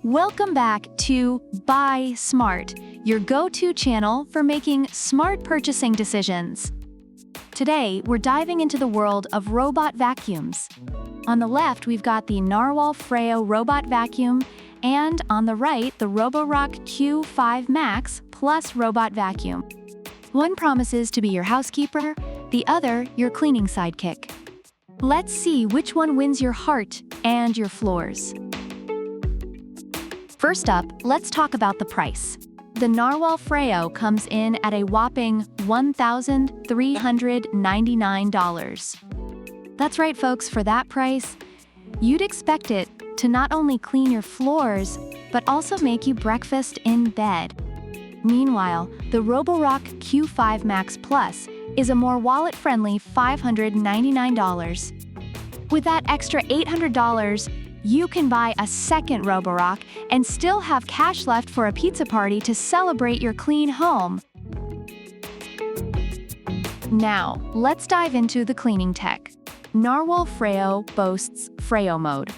Welcome back to Buy Smart, your go-to channel for making smart purchasing decisions. Today, we're diving into the world of robot vacuums. On the left, we've got the Narwal Freo robot vacuum, and on the right, the Roborock Q5 Max Plus robot vacuum. One promises to be your housekeeper, the other your cleaning sidekick. Let's see which one wins your heart and your floors. First up, let's talk about the price. The Narwal Freo comes in at a whopping $1,399. That's right, folks, for that price, you'd expect it to not only clean your floors, but also make you breakfast in bed. Meanwhile, the Roborock Q5 Max Plus is a more wallet-friendly $599. With that extra $800, you can buy a second Roborock and still have cash left for a pizza party to celebrate your clean home. Now, let's dive into the cleaning tech. Narwal Freo boasts Freo Mode,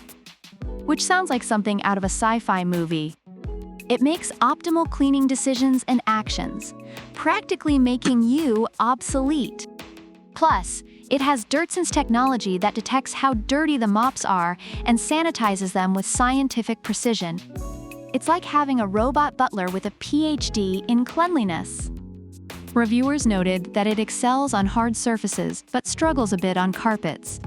which sounds like something out of a sci-fi movie. It makes optimal cleaning decisions and actions, practically making you obsolete. Plus, it has Dirtsense technology that detects how dirty the mops are and sanitizes them with scientific precision. It's like having a robot butler with a PhD in cleanliness. Reviewers noted that it excels on hard surfaces but struggles a bit on carpets.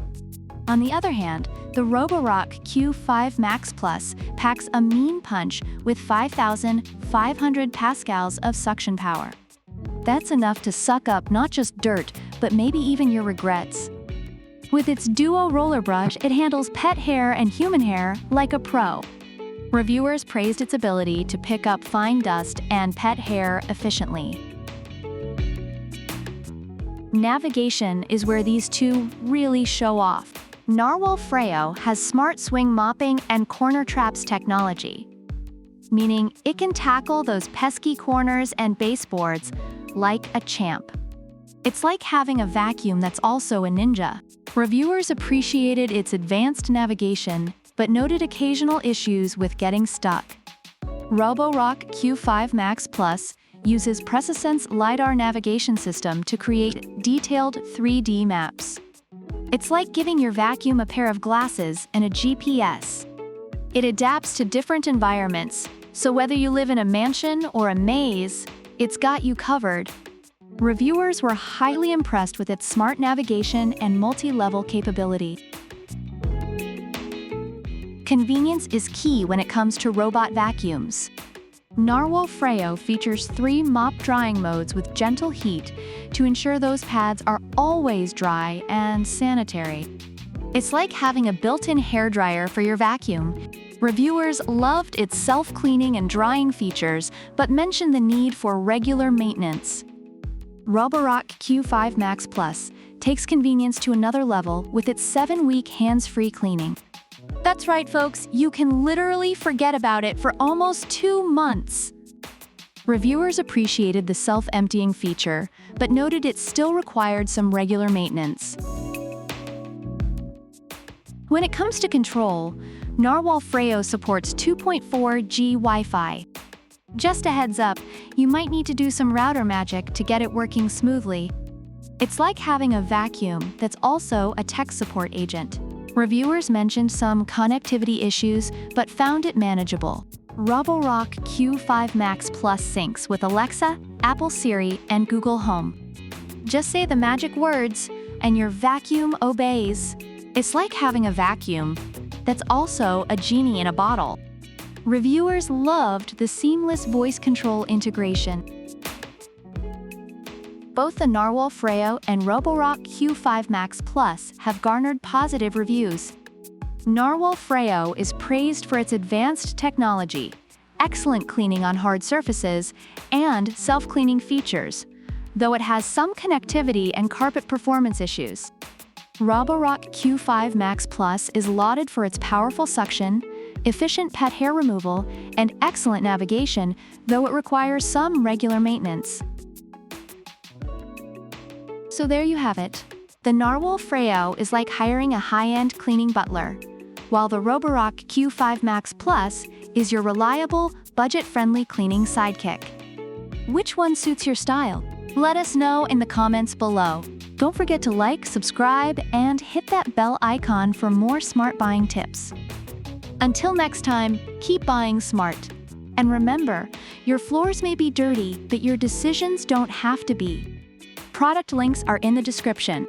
On the other hand, the Roborock Q5 Max Plus packs a mean punch with 5,500 pascals of suction power. That's enough to suck up not just dirt, but maybe even your regrets. With its duo roller brush, it handles pet hair and human hair like a pro. Reviewers praised its ability to pick up fine dust and pet hair efficiently. Navigation is where these two really show off. Narwal Freo has smart swing mopping and corner traps technology, meaning it can tackle those pesky corners and baseboards like a champ. It's like having a vacuum that's also a ninja. Reviewers appreciated its advanced navigation, but noted occasional issues with getting stuck. Roborock Q5 Max Plus uses PresaSense LiDAR navigation system to create detailed 3D maps. It's like giving your vacuum a pair of glasses and a GPS. It adapts to different environments, so whether you live in a mansion or a maze, it's got you covered. Reviewers were highly impressed with its smart navigation and multi-level capability. Convenience is key when it comes to robot vacuums. Narwal Freo features 3 mop drying modes with gentle heat to ensure those pads are always dry and sanitary. It's like having a built-in hairdryer for your vacuum. Reviewers loved its self-cleaning and drying features, but mentioned the need for regular maintenance. Roborock Q5 Max Plus takes convenience to another level with its 7-week hands-free cleaning. That's right, folks, you can literally forget about it for almost 2 months. Reviewers appreciated the self-emptying feature, but noted it still required some regular maintenance. When it comes to control, Narwal Freo supports 2.4G Wi-Fi. Just a heads up, you might need to do some router magic to get it working smoothly. It's like having a vacuum that's also a tech support agent. Reviewers mentioned some connectivity issues, but found it manageable. Roborock Q5 Max Plus syncs with Alexa, Apple Siri, and Google Home. Just say the magic words, and your vacuum obeys. It's like having a vacuum that's also a genie in a bottle. Reviewers loved the seamless voice control integration. Both the Narwal Freo and Roborock Q5 Max Plus have garnered positive reviews. Narwal Freo is praised for its advanced technology, excellent cleaning on hard surfaces, and self-cleaning features, though it has some connectivity and carpet performance issues. Roborock Q5 Max Plus is lauded for its powerful suction, efficient pet hair removal, and excellent navigation, though it requires some regular maintenance. So there you have it. The Narwal Freo is like hiring a high-end cleaning butler. while the Roborock Q5 Max Plus is your reliable, budget-friendly cleaning sidekick. Which one suits your style? Let us know in the comments below. Don't forget to like, subscribe, and hit that bell icon for more smart buying tips. Until next time, keep buying smart. And remember, your floors may be dirty, but your decisions don't have to be. Product links are in the description.